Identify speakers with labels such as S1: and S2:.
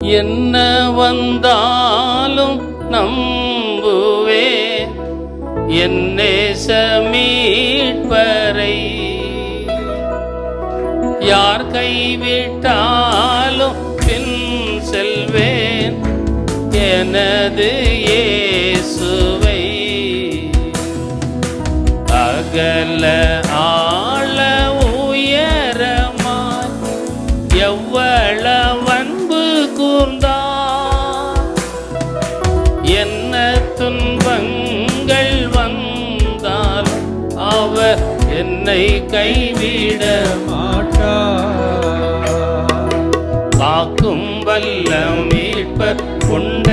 S1: என்ன வந்தாலும் நம்புவேன் என் நேச மீட்பரை. யார் கைவிட்டாலும் பின் செல்வேன் எனது இயேசுவை. அகல ஆழ உயரமாய் எவ்வளவு அன்பு கூர்ந்தார். என்ன துன்பங்கள் வந்தால் அவர் என்னை கைவிட மாட்டார். காக்கும் வல்ல மீட்பர் கொண்ட